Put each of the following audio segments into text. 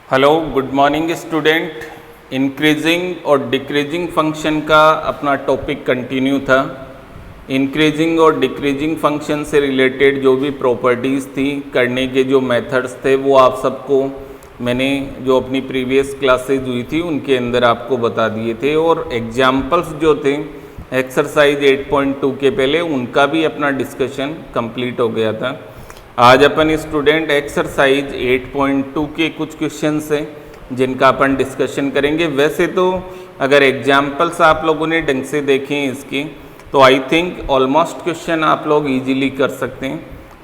Hello, good morning student. Increasing और decreasing function का अपना टॉपिक कंटिन्यू था। इंक्रीजिंग और डिक्रीजिंग फंक्शन से रिलेटेड जो भी प्रॉपर्टीज़ थी, करने के जो मेथड्स थे, वो आप सबको मैंने जो अपनी प्रीवियस क्लासेज हुई थी उनके अंदर आपको बता दिए थे। और एग्जाम्पल्स जो थे एक्सरसाइज 8.2 के पहले, उनका भी अपना डिस्कशन कंप्लीट हो गया था। आज अपन स्टूडेंट एक्सरसाइज 8.2 के कुछ क्वेश्चंस हैं जिनका अपन डिस्कशन करेंगे। वैसे तो अगर एग्जाम्पल्स आप लोगों ने ढंग से देखें इसकी, तो आई थिंक ऑलमोस्ट क्वेश्चन आप लोग इजीली कर सकते हैं।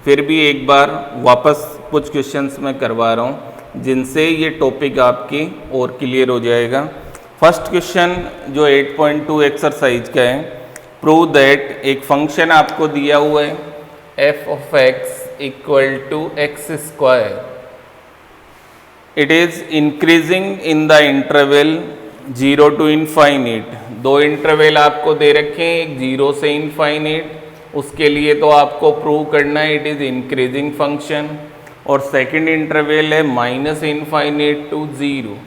फिर भी एक बार वापस कुछ क्वेश्चंस मैं करवा रहा हूँ जिनसे ये टॉपिक आपकी और क्लियर हो जाएगा। फर्स्ट क्वेश्चन जो 8.2 एक्सरसाइज का है, प्रूव दैट एक फंक्शन आपको दिया हुआ है f of x equal to x square. It is increasing in the interval 0 to infinite. दो इंटरवल आपको दे रखे हैं, एक 0 से इनफाइनेट। उसके लिए तो आपको प्रूव करना है इट इज़ इंक्रीजिंग फंक्शन। और सेकंड इंटरवल है माइनस इनफाइनेट टू 0,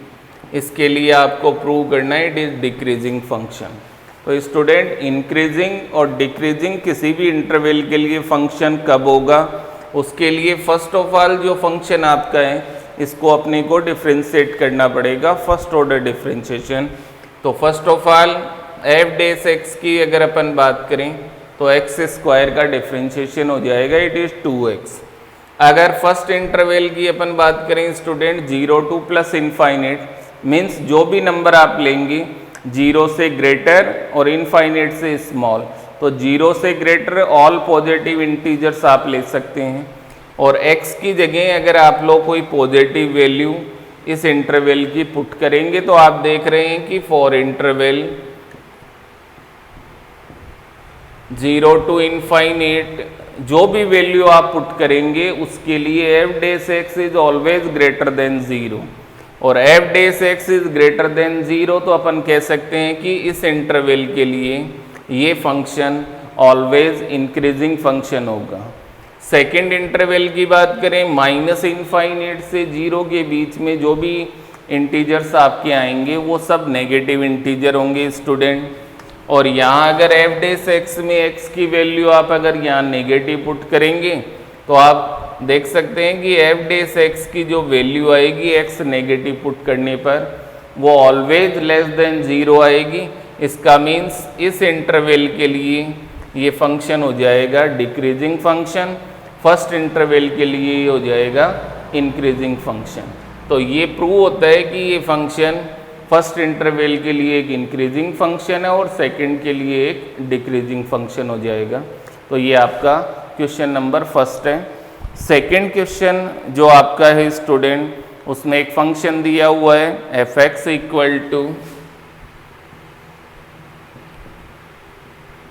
इसके लिए आपको प्रूव करना है इट इज़ डिक्रीजिंग फंक्शन। तो स्टूडेंट, इंक्रीजिंग और डिक्रीजिंग किसी भी इंटरवल के लिए फंक्शन कब होगा, उसके लिए फर्स्ट ऑफ ऑल जो फंक्शन आपका है इसको अपने को डिफ्रेंशिएट करना पड़ेगा, फर्स्ट ऑर्डर डिफ्रेंशिएशन। तो first of all F dash x की अगर अपन बात करें तो एक्स स्क्वायर का डिफ्रेंशिएशन हो जाएगा इट इज़ 2x। अगर फर्स्ट इंटरवल की अपन बात करें student 0 two plus infinite, means जो भी नंबर आप लेंगे 0 से ग्रेटर और इनफाइनेट से स्मॉल, तो 0 से ग्रेटर ऑल पॉजिटिव इंटीजर्स आप ले सकते हैं। और x की जगह अगर आप लोग कोई पॉजिटिव वैल्यू इस इंटरवल की पुट करेंगे तो आप देख रहे हैं कि फॉर इंटरवल 0 टू इनफाइनेट जो भी वैल्यू आप पुट करेंगे उसके लिए F dash x is always greater than 0। और F dash x is greater than 0 तो अपन कह सकते हैं कि इस इंटरवल के लिए ये फंक्शन ऑलवेज इंक्रीजिंग फंक्शन होगा। सेकेंड इंटरवल की बात करें, माइनस इनफाइनेट से 0 के बीच में जो भी इंटीजर्स आपके आएंगे वो सब नेगेटिव इंटीजर होंगे स्टूडेंट। और यहाँ अगर एफ डेस एक्स में एक्स की वैल्यू आप अगर यहाँ नेगेटिव पुट करेंगे तो आप देख सकते हैं कि एफ डेस एक्स की जो वैल्यू आएगी एक्स नेगेटिव पुट करने पर वो ऑलवेज लेस देन 0 आएगी। इसका मीन्स इस इंटरवल के लिए ये फंक्शन हो जाएगा डिक्रीजिंग फंक्शन, फर्स्ट इंटरवल के लिए हो जाएगा इंक्रीजिंग फंक्शन। तो ये प्रूव होता है कि ये फंक्शन फर्स्ट इंटरवल के लिए एक इंक्रीजिंग फंक्शन है और सेकंड के लिए एक डिक्रीजिंग फंक्शन हो जाएगा। तो ये आपका क्वेश्चन नंबर फर्स्ट है। सेकंड क्वेश्चन जो आपका है स्टूडेंट, उसमें एक फंक्शन दिया हुआ है F x equal to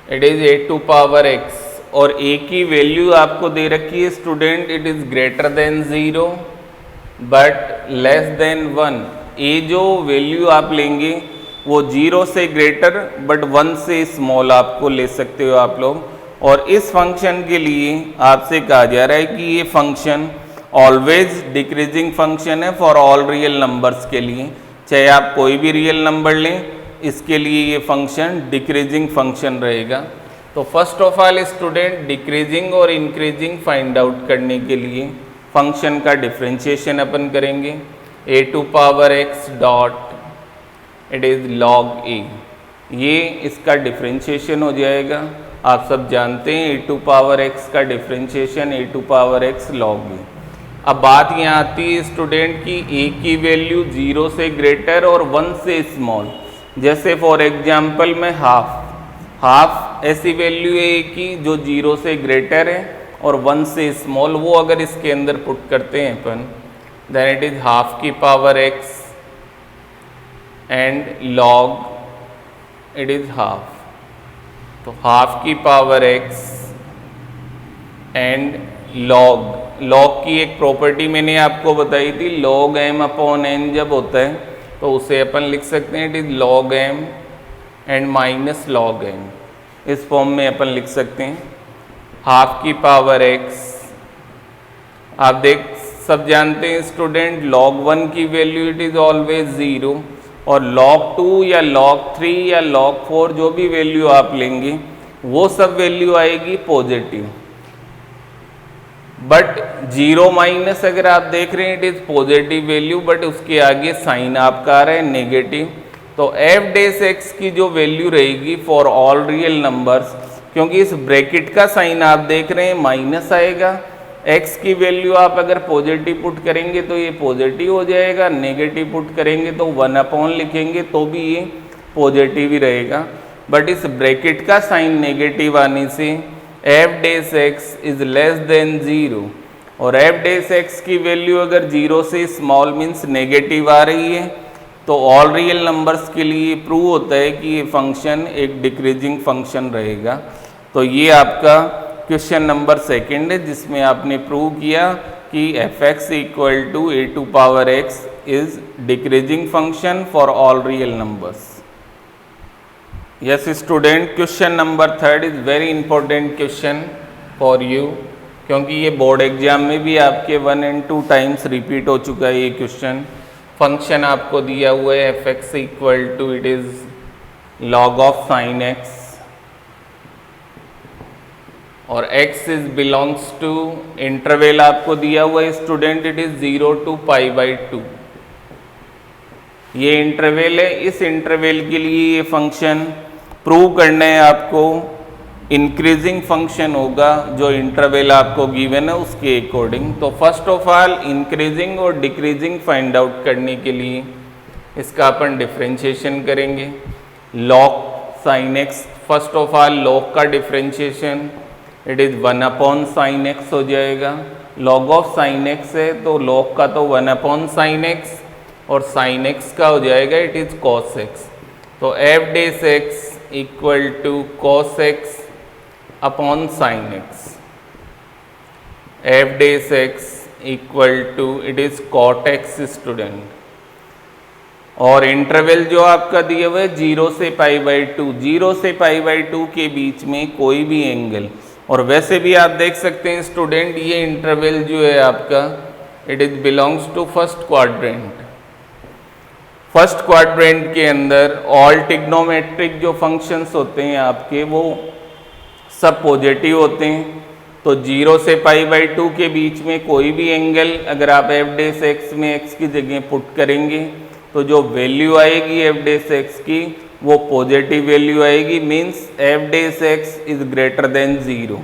it is A to power X, और ए की वैल्यू आपको दे रखी है student it is greater than 0 but less than 1। A जो वैल्यू आप लेंगे वो 0 से ग्रेटर बट 1 से स्मॉल आपको ले सकते हो आप लोग। और इस फंक्शन के लिए आपसे कहा जा रहा है कि ये फंक्शन ऑलवेज डिक्रीजिंग फंक्शन है फॉर ऑल रियल नंबर्स के लिए, चाहे आप कोई भी रियल नंबर लें, इसके लिए ये फंक्शन डिक्रीजिंग फंक्शन रहेगा। तो first of all student, decreasing और इंक्रीजिंग फाइंड आउट करने के लिए फंक्शन का डिफ्रेंशिएशन अपन करेंगे। A to power x dot it is log a, ये इसका डिफ्रेंशिएशन हो जाएगा। आप सब जानते हैं ए टू पावर एक्स का differentiation a to power x log a. अब बात यहाँ आती है स्टूडेंट की ए की वैल्यू 0 से ग्रेटर और 1 से स्मॉल, जैसे फॉर एग्जाम्पल में हाफ ऐसी वैल्यू है ए की जो 0 से ग्रेटर है और 1 से स्मॉल, वो अगर इसके अंदर पुट करते हैं अपन देन इट इज हाफ की power x and log it is half. तो हाफ की पावर एक्स एंड लॉग की एक प्रॉपर्टी मैंने आपको बताई थी, लॉग एम अपॉन एन जब होता है तो उसे अपन लिख सकते हैं it is log M and minus log N, इस फॉर्म में अपन लिख सकते हैं। हाफ की पावर एक्स आप देख सब जानते हैं स्टूडेंट, log 1 की वैल्यू इट इज़ ऑलवेज 0 और log 2 या log 3 या log 4 जो भी वैल्यू आप लेंगे वो सब वैल्यू आएगी पॉजिटिव। बट 0 माइनस अगर आप देख रहे हैं it is positive value, but उसके आगे साइन आपका आ रहा है नेगेटिव। तो एफ डैश एक्स की जो वैल्यू रहेगी फॉर ऑल रियल नंबर्स, क्योंकि इस ब्रैकेट का साइन आप देख रहे हैं माइनस आएगा, x की वैल्यू आप अगर पॉजिटिव पुट करेंगे तो ये पॉजिटिव हो जाएगा, नेगेटिव पुट करेंगे तो 1 लिखेंगे तो भी ये पॉजिटिव ही रहेगा। बट इस ब्रैकेट का साइन नेगेटिव आने से F dash x is less than 0 और एफ डैश एक्स की वैल्यू अगर 0 से स्मॉल मीन्स नेगेटिव आ रही है तो ऑल रियल नंबर्स के लिए प्रूव होता है कि ये फंक्शन एक डिक्रीजिंग फंक्शन रहेगा। तो ये आपका क्वेश्चन नंबर 2 है जिसमें आपने प्रूव किया कि F x equal to A to power X is decreasing function for all real numbers. Yes student, question number 3 is very important question for you, क्योंकि ये बोर्ड एग्जाम में भी आपके 1 and 2 टाइम्स रिपीट हो चुका है ये क्वेश्चन। फंक्शन आपको दिया हुआ है F x equal to it is log of sine X और x is belongs to interval आपको दिया हुआ है स्टूडेंट, इट इज 0 to π/2। ये इंटरवल है, इस इंटरवल के लिए ये फंक्शन प्रूव करना है आपको इंक्रीजिंग फंक्शन होगा जो इंटरवल आपको गिवन है उसके अकॉर्डिंग। तो फर्स्ट ऑफ ऑल इंक्रीजिंग और डिक्रीजिंग फाइंड आउट करने के लिए इसका अपन डिफरेंशिएशन करेंगे। Log sine x, first of all log का differentiation it is 1/sin x हो जाएगा। लॉग ऑफ साइन एक्स है तो लॉग का तो 1/sin x और साइन x का हो जाएगा इट इज़ cos x। तो F dash X equal to cos x upon sine x, F dash X equal to it is cot x student. और इंटरवल जो आपका दिया हुआ है 0 से π/2, 0 से π/2 के बीच में कोई भी एंगल, और वैसे भी आप देख सकते हैं स्टूडेंट ये इंटरवल जो है आपका it is belongs to first quadrant. First quadrant के अंदर ऑल ट्रिग्नोमेट्रिक जो फंक्शंस होते हैं आपके वो सब पॉजिटिव होते हैं। तो 0 से π/2 के बीच में कोई भी एंगल अगर आप एफ डैश एक्स में x की जगह पुट करेंगे तो जो वैल्यू आएगी एफ डैश एक्स की वो पॉजिटिव वैल्यू आएगी, means F dash x is greater than 0।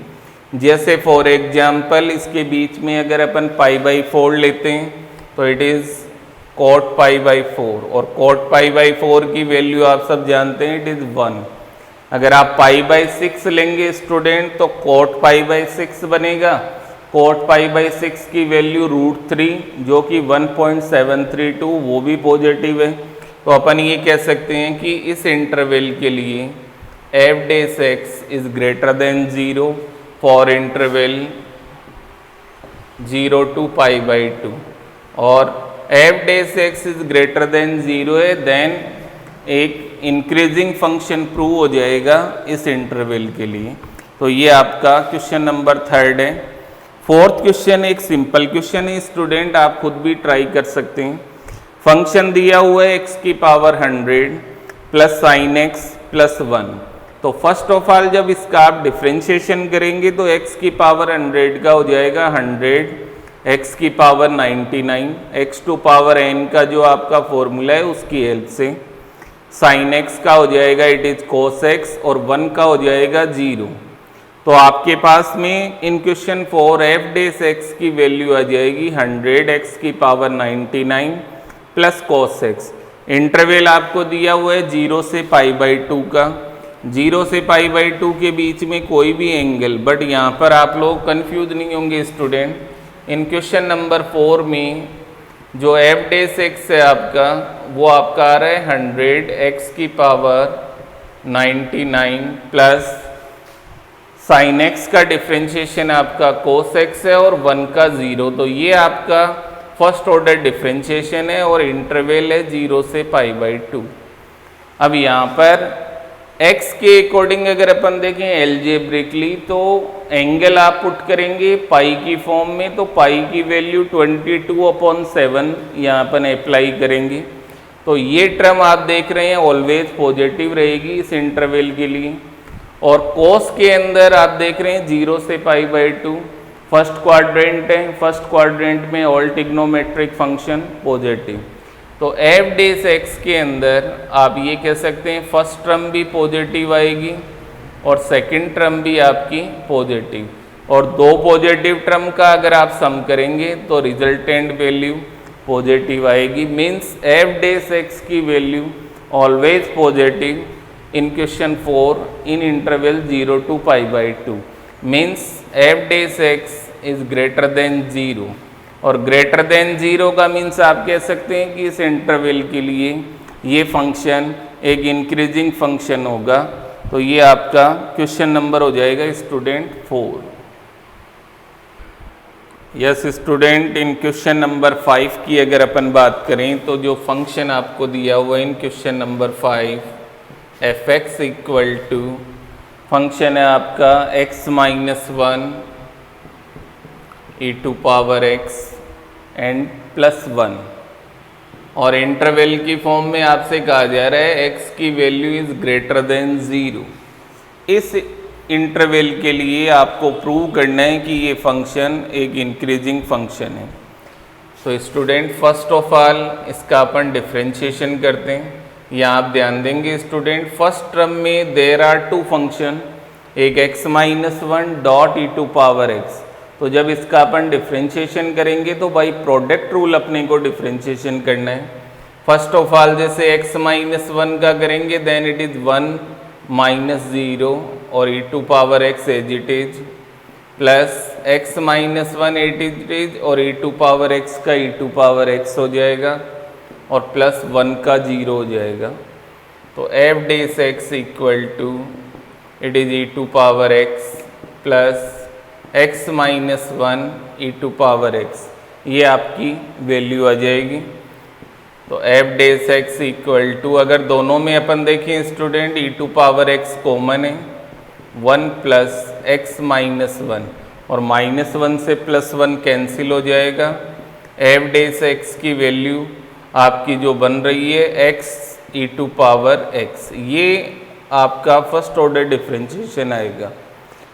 जैसे फॉर एग्जाम्पल इसके बीच में अगर अपन π/4 लेते हैं तो इट इज़ cot π/4 और cot π/4 की वैल्यू आप सब जानते हैं इट इज़ 1। अगर आप π/6 लेंगे स्टूडेंट तो cot π/6 बनेगा। cot π/6 की वैल्यू √3 जो कि 1.732 वो भी पॉजिटिव है। तो अपन ये कह सकते हैं कि इस इंटरवल के लिए F dash x is greater than 0 for interval 0 to π/2 और F dash x is greater than 0 है, देन एक इंक्रीजिंग फंक्शन प्रूव हो जाएगा इस इंटरवल के लिए। तो ये आपका क्वेश्चन नंबर 3 है। फोर्थ क्वेश्चन एक सिंपल क्वेश्चन है स्टूडेंट, आप खुद भी ट्राई कर सकते हैं। फंक्शन दिया हुआ है x की power 100 plus sine x plus 1। तो फर्स्ट ऑफ ऑल जब इसका आप डिफ्रेंशिएशन करेंगे तो x की पावर 100 का हो जाएगा 100, x की power 99, x to power n का जो आपका फॉर्मूला है उसकी हेल्प से साइन x का हो जाएगा इट इज cos x और 1 का हो जाएगा 0। तो आपके पास में इन क्वेश्चन 4 एफ डैश एक्स की वैल्यू आ जाएगी 100 x की power 99 plus cos x। Interval आपको दिया हुआ है 0 से π/2 का, 0 से π/2 के बीच में कोई भी एंगल, बट यहाँ पर आप लोग कंफ्यूज नहीं होंगे स्टूडेंट। इन क्वेश्चन नंबर 4 में जो एफ डैश एक्स है आपका वो आपका आ रहा है 100 x की पावर 99 प्लस साइन x का डिफ्रेंशिएशन आपका cos x है और 1 का 0। तो ये आपका फर्स्ट ऑर्डर डिफ्रेंशिएशन है और इंटरवल है 0 से π/2। अब यहाँ पर x के अकॉर्डिंग अगर अपन देखें एल्जेब्रिकली तो एंगल आप पुट करेंगे पाई की फॉर्म में, तो पाई की वैल्यू 22/7 यहाँ पर अप्लाई करेंगे। तो ये टर्म आप देख रहे हैं ऑलवेज पॉजिटिव रहेगी इस इंटरवल के लिए। और कोस के अंदर आप देख रहे हैं 0 से π/2 फर्स्ट क्वाड्रेंट है, फर्स्ट क्वाड्रेंट में ऑल ट्रिग्नोमेट्रिक फंक्शन पॉजिटिव। तो एफ डेस एक्स के अंदर आप ये कह सकते हैं फर्स्ट टर्म भी पॉजिटिव आएगी और सेकंड टर्म भी आपकी पॉजिटिव, और दो पॉजिटिव टर्म का अगर आप सम करेंगे तो रिजल्टेंट वैल्यू पॉजिटिव आएगी। मीन्स एफ डेस एक्स की value always positive in question 4 in interval 0 to π/2 means f dash x is greater than 0, और ग्रेटर देन 0 का मीन्स आप कह सकते हैं कि इस इंटरवल के लिए ये फंक्शन एक इंक्रीजिंग फंक्शन होगा। तो ये आपका क्वेश्चन नंबर हो जाएगा स्टूडेंट 4। यस स्टूडेंट, इन क्वेश्चन नंबर 5 की अगर अपन बात करें तो जो फंक्शन आपको दिया हुआ है in question number 5 f x equal to function है आपका x-1 e⁻x एंड +1, और इंटरवल की फॉर्म में आपसे कहा जा रहा है x की वैल्यू इज ग्रेटर देन 0। इस इंटरवल के लिए आपको प्रूव करना है कि ये फंक्शन एक इंक्रीजिंग फंक्शन है। तो स्टूडेंट फर्स्ट ऑफ ऑल इसका अपन डिफ्रेंशिएशन करते हैं। यहाँ आप ध्यान देंगे स्टूडेंट फर्स्ट टर्म में देयर आर टू फंक्शन, एक x-1 डॉट e⁻x। तो जब इसका अपन डिफ्रेंशिएशन करेंगे तो बाई प्रोडक्ट रूल अपने को डिफ्रेंशिएशन करना है। फर्स्ट ऑफ ऑल जैसे x-1 का करेंगे देन इट इज़ 1 - 0 और e⁻x as it is, plus x-1 it is और e⁻x का e⁻x हो जाएगा, और +1 का 0 हो जाएगा। तो F dash x equal to it is e⁻x plus x-1 e⁻x, ये आपकी वैल्यू आ जाएगी। तो F dash x equal to, अगर दोनों में अपन देखें स्टूडेंट e⁻x कॉमन है, 1 प्लस x-1, और -1 से +1 कैंसिल हो जाएगा। एफ डेस एक्स की वैल्यू आपकी जो बन रही है x e⁻x, ये आपका फर्स्ट ऑर्डर डिफरेंशिएशन आएगा।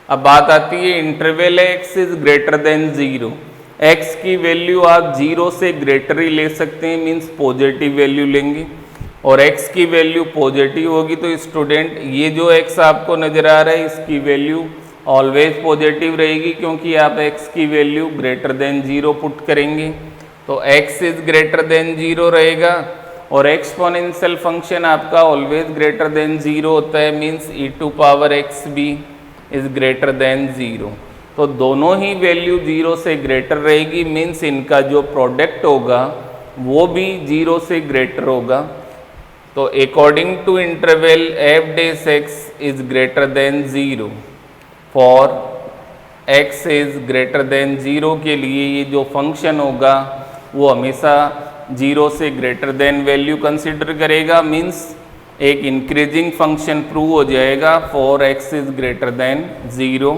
अब बात आती है interval x is greater than 0, x की वैल्यू आप 0 से ग्रेटर ही ले सकते हैं, मीन्स पॉजिटिव वैल्यू लेंगे, और x की वैल्यू पॉजिटिव होगी। तो स्टूडेंट ये जो x आपको नज़र आ रहा है इसकी वैल्यू ऑलवेज पॉजिटिव रहेगी, क्योंकि आप x की वैल्यू ग्रेटर देन 0 पुट करेंगे। तो x इज ग्रेटर देन 0 रहेगा, और एक्सपोनेंशियल फंक्शन आपका ऑलवेज ग्रेटर देन 0 होता है, मीन्स e⁻x भी इज ग्रेटर देन 0। तो दोनों ही वैल्यू 0 से ग्रेटर रहेगी, मीन्स इनका जो प्रोडक्ट होगा वो भी 0 से ग्रेटर होगा। तो according to interval F dash x is greater than 0 for x is greater than 0 के लिए ये जो फंक्शन होगा वो हमेशा 0 से ग्रेटर देन वैल्यू कंसिडर करेगा, मीन्स एक इंक्रीजिंग फंक्शन प्रूव हो जाएगा for x is greater than 0।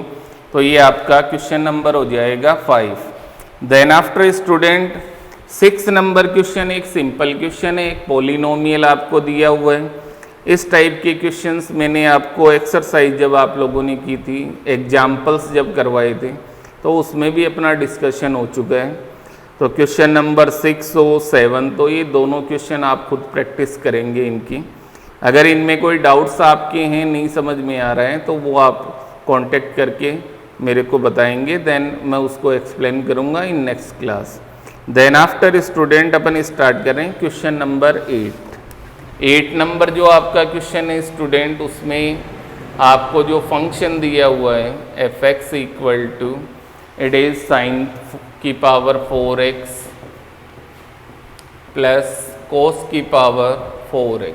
तो ये आपका क्वेश्चन नंबर हो जाएगा 5। Then after student 6 number question एक सिंपल क्वेश्चन है, एक पॉलिनोमियल आपको दिया हुआ है। इस टाइप के क्वेश्चंस मैंने आपको एक्सरसाइज जब आप लोगों ने की थी, एग्जाम्पल्स जब करवाए थे, तो उसमें भी अपना डिस्कशन हो चुका है। तो क्वेश्चन नंबर 6 और 7, तो ये दोनों क्वेश्चन आप खुद प्रैक्टिस करेंगे इनकी। अगर इनमें कोई डाउट्स आपके हैं, नहीं समझ में आ रहा है, तो वो आप कांटेक्ट करके मेरे को बताएंगे, देन मैं उसको एक्सप्लेन करूँगा in next class. Then after student अपन स्टार्ट करें क्वेश्चन नंबर 8 नंबर जो आपका क्वेश्चन है स्टूडेंट, उसमें आपको जो फंक्शन दिया हुआ है F x equal to it is sine की पावर 4x प्लस कोस की पावर 4x,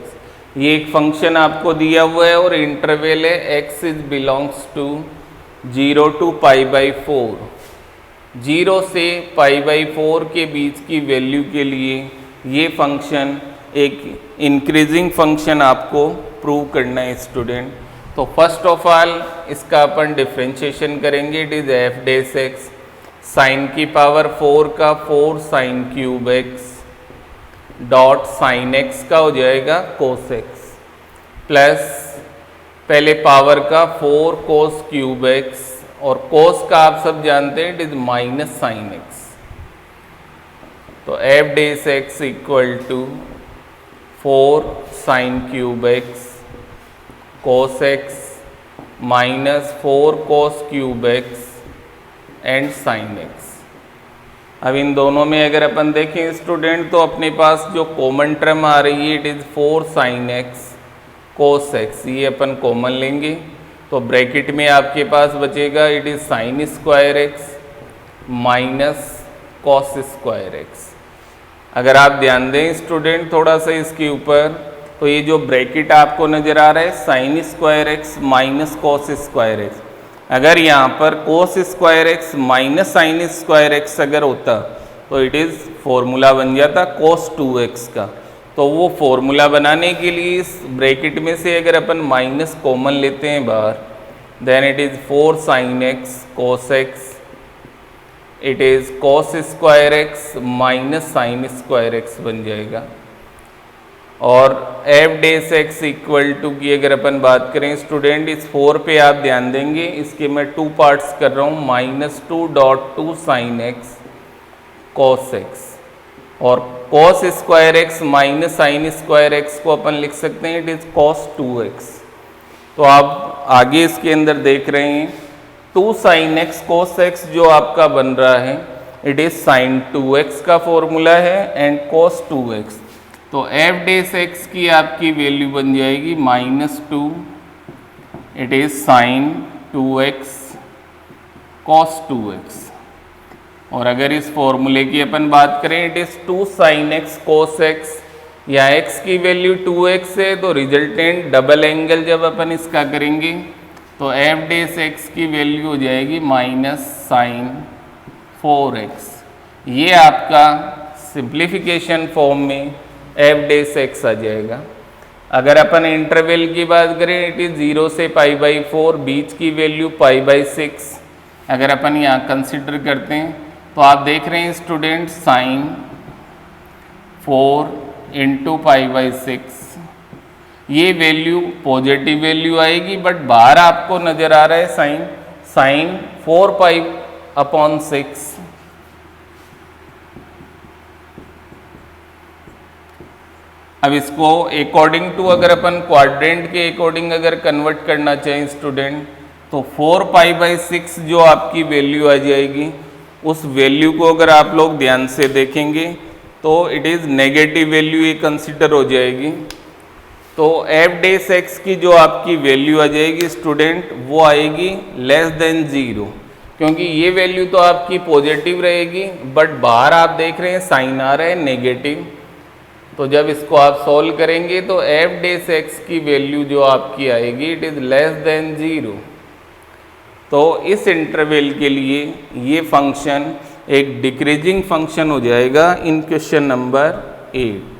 ये एक फंक्शन आपको दिया हुआ है और इंटरवल है x is belongs to 0 to π/4। 0 से π/4 के बीच की वैल्यू के लिए ये फंक्शन एक इंक्रीजिंग फंक्शन आपको प्रूव करना है स्टूडेंट। तो फर्स्ट ऑफ ऑल इसका अपन डिफ्रेंशिएशन करेंगे, it is F dash X sine की पावर 4 का 4 sine cube X dot sine X का हो जाएगा कोस एक्स प्लस पहले पावर का 4 कोस क्यूब एक्स और कोस का आप सब जानते हैं it is minus sine x. तो F dash x equal to 4 sine cube x cos x minus 4 cos cube x and sine x. अब इन दोनों में अगर अपन देखें स्टूडेंट तो अपने पास जो कॉमन टर्म आ रही है it is 4 sine X cos x, ये अपन कॉमन लेंगे तो ब्रैकेट में आपके पास बचेगा it is sine square x minus cos square x. अगर आप ध्यान दें स्टूडेंट थोड़ा सा इसके ऊपर, तो ये जो ब्रैकेट आपको नज़र आ रहा है sign square x minus cos square x, अगर यहाँ पर cos square x minus sine square x अगर होता तो इट इज़ फॉर्मूला बन जाता कोस 2x का। तो वो फॉर्मूला बनाने के लिए इस ब्रैकेट में से अगर अपन माइनस कॉमन लेते हैं बाहर, then it is 4 sine X cos X, it is cos square x minus sine square X बन जाएगा। और F dash x equal to की अगर अपन बात करें स्टूडेंट, इस 4 पे आप ध्यान देंगे इसके मैं 2 पार्ट्स कर रहा हूँ, -2 dot 2 sine x cos x और cos square x minus sine square x को अपन लिख सकते हैं इट इज़ कॉस 2x। तो आप आगे इसके अंदर देख रहे हैं 2 साइन एक्स कोस एक्स जो आपका बन रहा है इट इज़ साइन 2x का फॉर्मूला है एंड कॉस 2x। तो एफ डेस एक्स की आपकी वैल्यू बन जाएगी -2 it is sine 2x cos 2x। और अगर इस फॉर्मूले की अपन बात करें it is 2 sine X cos x, या x की वैल्यू 2x है तो रिजल्टेंट डबल एंगल जब अपन इसका करेंगे तो एफ डेस एक्स की वैल्यू हो जाएगी माइनस साइन 4x। ये आपका सिंप्लीफिकेशन फॉर्म में एफ डेस एक्स आ जाएगा। अगर अपन इंटरवल की बात करें इट इज़ 0 से π/4, बीच की वैल्यू π/6 अगर अपन यहाँ कंसिडर करते हैं तो आप देख रहे हैं स्टूडेंट साइन 4 इंटू π/6 ये वैल्यू पॉजिटिव वैल्यू आएगी, बट बाहर आपको नज़र आ रहा है साइन 4π/6। अब इसको अकॉर्डिंग टू अगर अपन क्वाड्रेंट के अकॉर्डिंग अगर कन्वर्ट करना चाहें स्टूडेंट तो 4π/6 जो आपकी वैल्यू आ जाएगी उस वैल्यू को अगर आप लोग ध्यान से देखेंगे तो इट इज़ नेगेटिव वैल्यू ये कंसिडर हो जाएगी। तो एफ डेस एक्स की जो आपकी वैल्यू आ जाएगी स्टूडेंट वो आएगी लेस देन 0, क्योंकि ये वैल्यू तो आपकी पॉजिटिव रहेगी बट बाहर आप देख रहे हैं साइन आ रहा है नेगेटिव। तो जब इसको आप सॉल्व करेंगे तो एफ डेस एक्स की वैल्यू जो आपकी आएगी इट इज़ लेस देन 0। तो इस इंटरवल के लिए ये फंक्शन एक डिक्रीजिंग फंक्शन हो जाएगा in question number 8।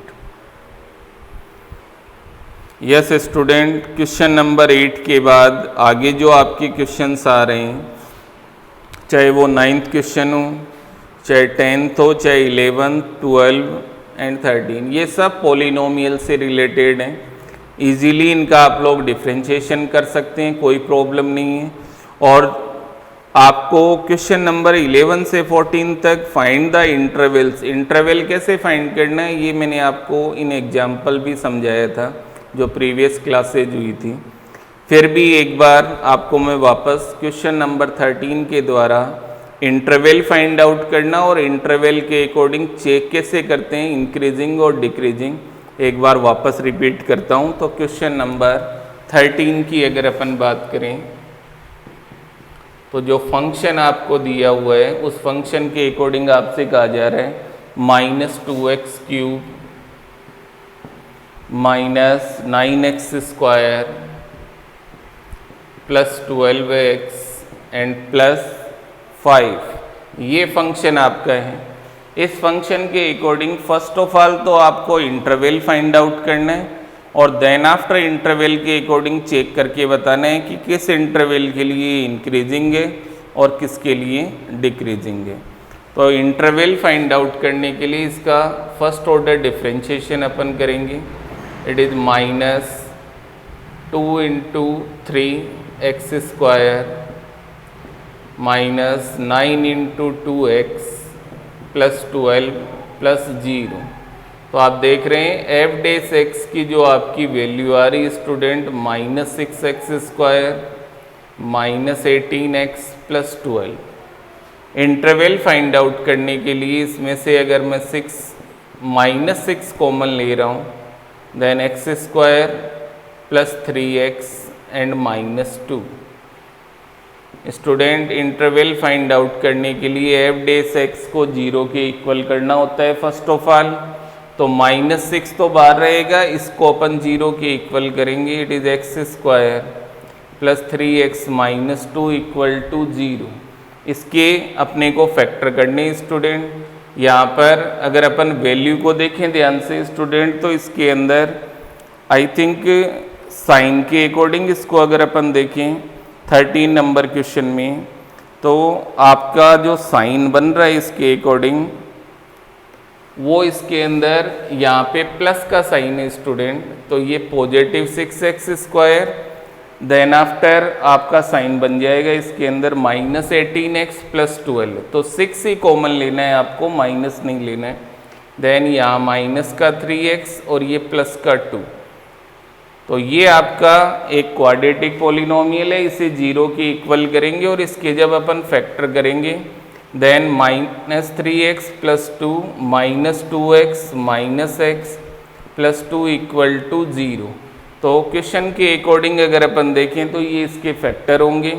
Yes student, question number 8 के बाद आगे जो आपके क्वेश्चंस आ रहे हैं चाहे वो 9th क्वेश्चन हो, चाहे 10th हो, चाहे 11th, 12 एंड 13, ये सब पॉलिनोमियल से रिलेटेड हैं। इजीली इनका आप लोग डिफ्रेंशिएशन कर सकते हैं, कोई प्रॉब्लम नहीं है। और आपको क्वेश्चन नंबर 11 से 14 तक फाइंड द इंटरवल्स, इंटरवल कैसे फाइंड करना है ये मैंने आपको इन एग्जाम्पल भी समझाया था जो प्रीवियस क्लासेज हुई थी। फिर भी एक बार आपको मैं वापस क्वेश्चन नंबर 13 के द्वारा इंटरवल फाइंड आउट करना और इंटरवल के अकॉर्डिंग चेक कैसे करते हैं इंक्रीजिंग और डिक्रीजिंग एक बार वापस रिपीट करता हूं। तो क्वेश्चन नंबर 13 की अगर अपन बात करें तो जो फंक्शन आपको दिया हुआ है उस फंक्शन के अकॉर्डिंग आपसे कहा जा रहा है -2x³ minus 9x² plus 12x and plus 5, ये फंक्शन आपका है। इस फंक्शन के अकॉर्डिंग फर्स्ट ऑफ ऑल तो आपको इंटरवल फाइंड आउट करना है। और देन आफ्टर इंटरवल के अकॉर्डिंग चेक करके बताना है कि किस इंटरवल के लिए इंक्रीजिंग है और किसके लिए डिक्रीजिंग है। तो इंटरवल फाइंड आउट करने के लिए इसका फर्स्ट ऑर्डर डिफरेंशिएशन अपन करेंगे। It is -2 × 3x² -9 × 2x + 12 + 0। तो आप देख रहे हैं f डैश x की जो आपकी वैल्यू आ रही है student -6x² -18x + 12। Interval find out करने के लिए इसमें से अगर मैं -6 कॉमन ले रहा हूँ then x² + 3x and -2। Student interval find out करने के लिए f डैश x को 0 के इक्वल करना होता है फर्स्ट ऑफ ऑल। तो -6 तो बाहर रहेगा, इसको अपन 0 के इक्वल करेंगे। It is x² + 3x - 2 = 0। इसके अपने को फैक्टर करने स्टूडेंट। यहाँ पर अगर अपन वैल्यू को देखें ध्यान से स्टूडेंट, तो इसके अंदर आई थिंक साइन के अकॉर्डिंग इसको अगर अपन देखें 13 नंबर क्वेश्चन में, तो आपका जो साइन बन रहा है इसके अकॉर्डिंग वो इसके अंदर यहाँ पे प्लस का साइन है स्टूडेंट। तो ये +6x², देन आफ्टर आपका साइन बन जाएगा इसके अंदर -18x + 12। तो 6 ही कॉमन लेना है आपको, माइनस नहीं लेना है। देन यहाँ -3x और ये प्लस का 2। तो ये आपका एक क्वाड्रेटिक पॉलिनोमियल है, इसे 0 के इक्वल करेंगे और इसके जब अपन फैक्टर करेंगे देन -3x + 2 -2x -x + 2 = 0। तो क्वेश्चन के अकॉर्डिंग अगर अपन देखें तो ये इसके फैक्टर होंगे।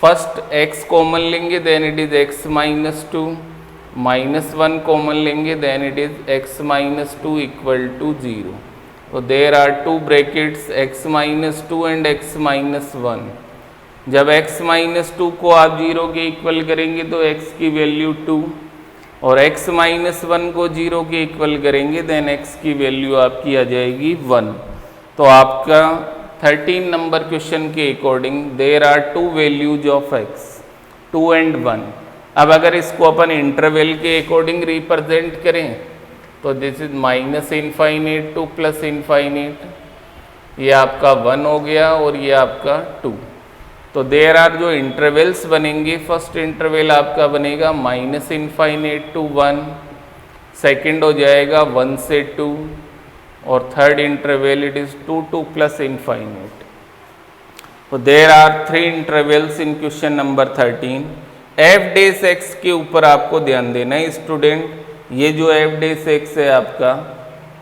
फर्स्ट x कॉमन लेंगे then it is x - 2, -1 common लेंगे देन इट इज़ x - 2 = 0। तो there are 2 brackets x - 2 and x - 1। जब x - 2 को आप 0 के इक्वल करेंगे तो x की वैल्यू 2 और x - 1 को 0 के इक्वल करेंगे देन x की वैल्यू आपकी आ जाएगी 1। तो आपका 13 नंबर क्वेश्चन के according there are 2 values of x, 2 and 1। अब अगर इसको अपन इंटरवल के अकॉर्डिंग रिप्रेजेंट करें तो दिस इज -∞ to +∞। ये आपका 1 हो गया और ये आपका 2। तो देयर आर जो इंटरवल्स बनेंगे, फर्स्ट इंटरवल आपका बनेगा -∞ to 1, सेकंड हो जाएगा 1 से 2 और third interval it is 2 to +∞। तो there are 3 intervals in question number 13। f dash x के ऊपर आपको ध्यान देना है स्टूडेंट। ये जो f डैश x है आपका,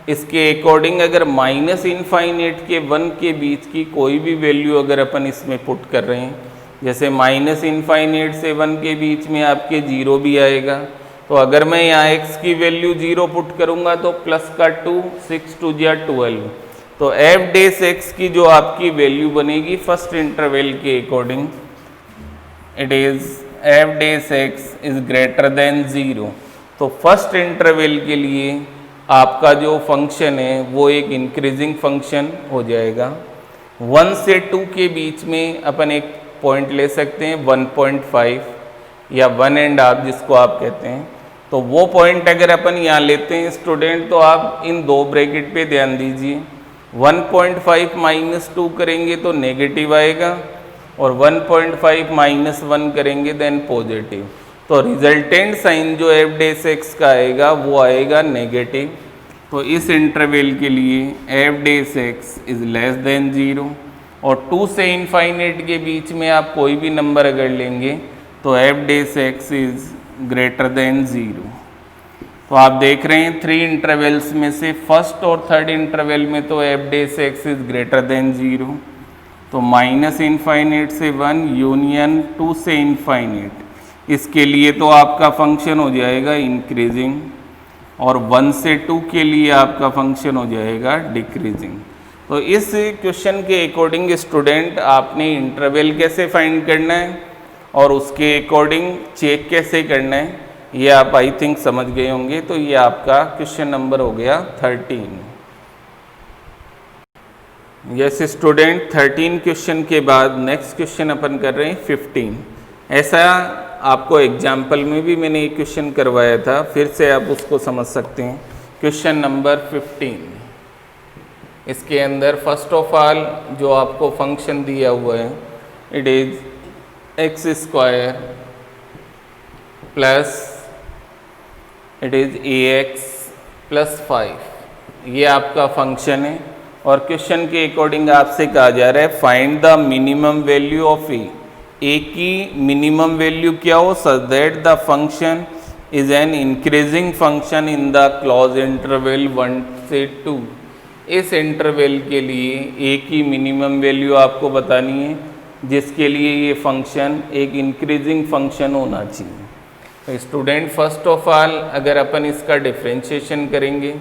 इसके अकॉर्डिंग अगर -∞ के 1 के बीच की कोई भी वैल्यू अगर अपन इसमें पुट कर रहे हैं, जैसे -∞ से 1 के बीच में आपके 0 भी आएगा। तो अगर मैं यहाँ x की वैल्यू 0 पुट करूँगा तो प्लस का 2, 6 2 = 12। तो f डैश x की जो आपकी वैल्यू बनेगी फर्स्ट इंटरवल के according it is f dash x > 0। तो फर्स्ट इंटरवल के लिए आपका जो फंक्शन है वो एक इंक्रीजिंग फंक्शन हो जाएगा। 1 से 2 के बीच में अपन एक पॉइंट ले सकते हैं 1.5 या 1.5 जिसको आप कहते हैं। तो वो पॉइंट अगर अपन यहाँ लेते हैं स्टूडेंट, तो आप इन 2 ब्रैकेट पे ध्यान दीजिए। 1.5 - 2 करेंगे तो नेगेटिव आएगा और 1.5 - 1 करेंगे देन पॉजिटिव। तो रिजल्टेंट साइन जो f डैश x का आएगा वो आएगा नेगेटिव। तो इस इंटरवल के लिए f डैश x < 0 और 2 से ∞ के बीच में आप कोई भी नंबर अगर लेंगे तो f डैश x < 0। तो आप देख रहे हैं 3 इंटरवल्स में से फर्स्ट और थर्ड इंटरवल में तो f डैश x < 0। तो -∞ से 1 यूनियन 2 से ∞, इसके लिए तो आपका फंक्शन हो जाएगा इंक्रीजिंग और 1 से 2 के लिए आपका फंक्शन हो जाएगा डिक्रीजिंग। तो इस क्वेश्चन के अकॉर्डिंग स्टूडेंट आपने इंटरवल कैसे फाइंड करना है और उसके अकॉर्डिंग चेक कैसे करना है ये आप आई थिंक समझ गए होंगे। तो ये आपका क्वेश्चन नंबर हो गया 13। यस स्टूडेंट, 13 क्वेश्चन के बाद नेक्स्ट क्वेश्चन अपन कर रहे हैं 15। ऐसा आपको एग्जाम्पल में भी मैंने एक क्वेश्चन करवाया था, फिर से आप उसको समझ सकते हैं। क्वेश्चन नंबर 15, इसके अंदर फर्स्ट ऑफ ऑल जो आपको फंक्शन दिया हुआ है, it is x square plus it is A x plus 5, ये आपका फंक्शन है। और क्वेश्चन के अकॉर्डिंग आपसे कहा जा रहा है find the minimum value of a की मिनिमम वैल्यू क्या हो, such that the function is an increasing function in the close interval 1 से 2। इस इंटरवल के लिए ए की मिनिमम वैल्यू आपको बतानी है, जिसके लिए ये फंक्शन एक इंक्रीजिंग फंक्शन होना चाहिए। तो स्टूडेंट फर्स्ट ऑफ ऑल अगर अपन इसका डिफ्रेंशिएशन करेंगे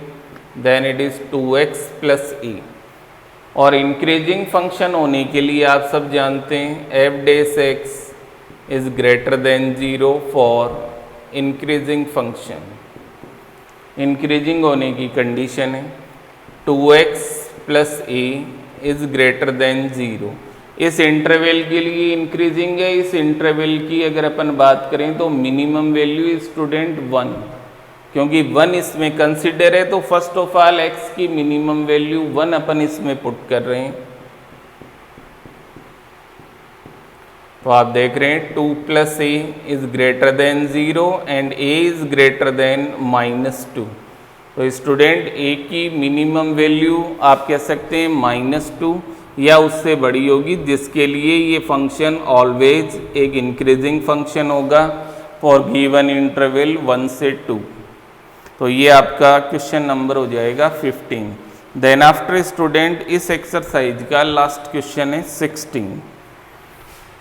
then it is 2x plus a. और इंक्रीजिंग फंक्शन होने के लिए आप सब जानते हैं F dash x is greater than 0 for increasing function. Increasing होने की कंडीशन है 2x plus A is greater than 0। इस इंटरवल के लिए इंक्रीजिंग है। इस इंटरवल की अगर अपन बात करें तो मिनिमम वैल्यू स्टूडेंट 1, क्योंकि 1 इसमें कंसिडर है, तो फर्स्ट ऑफ ऑल x की मिनिमम वैल्यू 1 अपन इसमें पुट कर रहे हैं। तो आप देख रहे हैं 2 plus A is greater than 0 and a is greater then -2। तो स्टूडेंट a की मिनिमम वैल्यू आप कह सकते हैं -2 या उससे बड़ी होगी, जिसके लिए ये फंक्शन ऑलवेज एक इंक्रीजिंग फंक्शन होगा फॉर गिवन इंटरवल 1 से 2। तो ये आपका क्वेश्चन नंबर हो जाएगा 15। देन आफ्टर स्टूडेंट इस एक्सरसाइज का लास्ट क्वेश्चन है 16।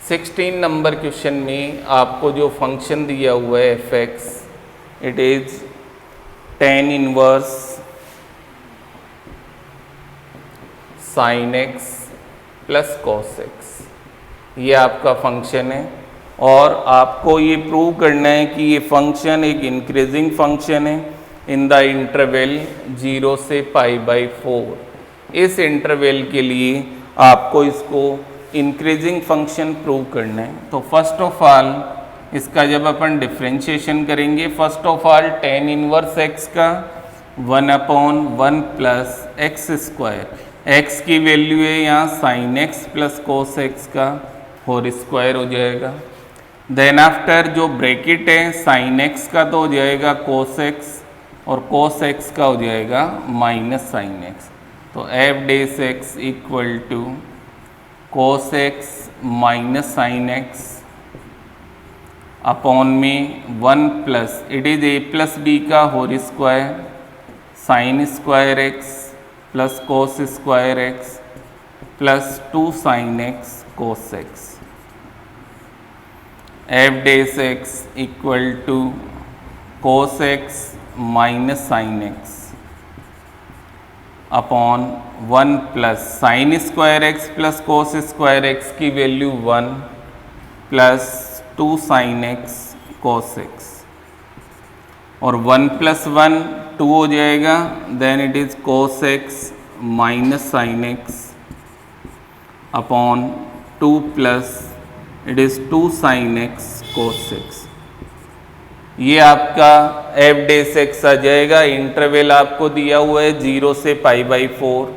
16 नंबर क्वेश्चन में आपको जो फंक्शन दिया हुआ है F x, it is tan inverse sine x plus cos x, ये आपका फंक्शन है। और आपको ये प्रूव करना है कि ये फंक्शन एक इंक्रीजिंग फंक्शन है इन द इंटरवल 0 से π/4। इस इंटरवल के लिए आपको इसको इंक्रीजिंग फंक्शन प्रूव करना है। तो फर्स्ट ऑफ ऑल इसका जब अपन डिफ्रेंशिएशन करेंगे, first of all tan inverse x का 1/1 प्लस एक्स स्क्वायर, x की वैल्यू है यहाँ sine x plus cos x का होल स्क्वायर हो जाएगा। देन आफ्टर जो ब्रैकेट है साइन x का तो हो जाएगा कोस x और कोस x का हो जाएगा माइनस साइन x। तो F dash x equal to cos x minus sine x upon में 1 plus it is a plus b का whole square sine square x plus cos square x plus 2 sine x cos x। F dash x equal to cos x minus sine x upon 1 plus sine square x plus cos square x की value 1 plus 2 sine x cos x, और 1 plus 1 2 हो जाएगा। Then it is cos x minus sine x upon 2 plus it is 2 sine x cos x। ये आपका F dash x आ जाएगा। Interval आपको दिया हुआ है 0 से π/4,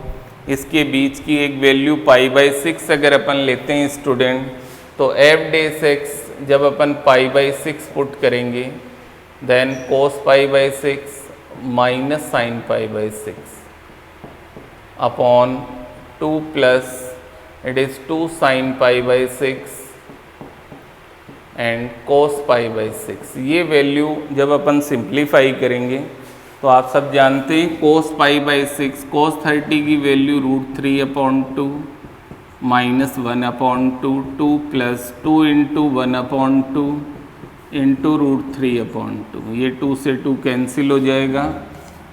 इसके बीच की एक वैल्यू π/6 अगर अपन लेते हैं स्टूडेंट, तो एफ डेस x जब अपन π/6 पुट करेंगे then cos π/6 minus sine π/6 upon 2 plus it is 2 sine π/6 and cos π/6। ये वैल्यू जब अपन सिंप्लीफाई करेंगे तो आप सब जानते हैं कोस π/6 कोस 30 की value √3/2 minus 1/2 2 plus 2 into 1/2 into √3/2। ये 2 से 2 कैंसिल हो जाएगा।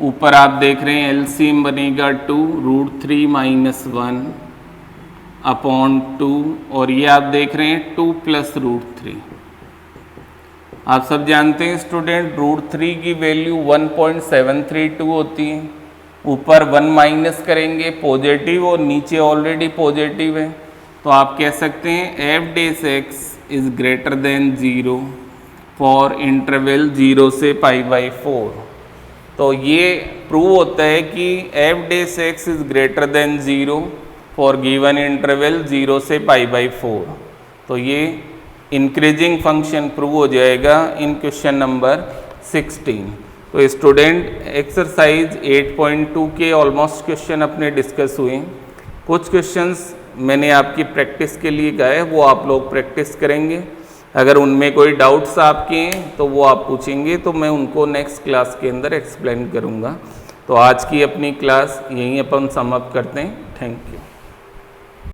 ऊपर आप देख रहे हैं एलसीएम बनेगा 2 √3 माइनस 1/2 और ये आप देख रहे हैं 2 प्लस √3। आप सब जानते हैं स्टूडेंट √3 की वैल्यू 1.732 होती है, ऊपर 1 माइनस करेंगे पॉजिटिव और नीचे ऑलरेडी पॉजिटिव है, तो आप कह सकते हैं F dash x is greater than 0 for interval 0 से π/4। तो ये प्रूव होता है कि F dash x is greater than 0 for given interval 0 से π/4। तो ये इंक्रीजिंग फंक्शन प्रूव हो जाएगा इन क्वेश्चन नंबर 16। तो स्टूडेंट एक्सरसाइज 8.2 के ऑलमोस्ट क्वेश्चन अपने डिस्कस हुए। कुछ क्वेश्चंस मैंने आपकी प्रैक्टिस के लिए कहा है, वो आप लोग प्रैक्टिस करेंगे। अगर उनमें कोई डाउट्स आपके हैं तो वो आप पूछेंगे, तो मैं उनको नेक्स्ट क्लास के अंदर एक्सप्लेन करूँगा। तो आज की अपनी क्लास यहीं अपन समाप्त करते हैं। Thank you.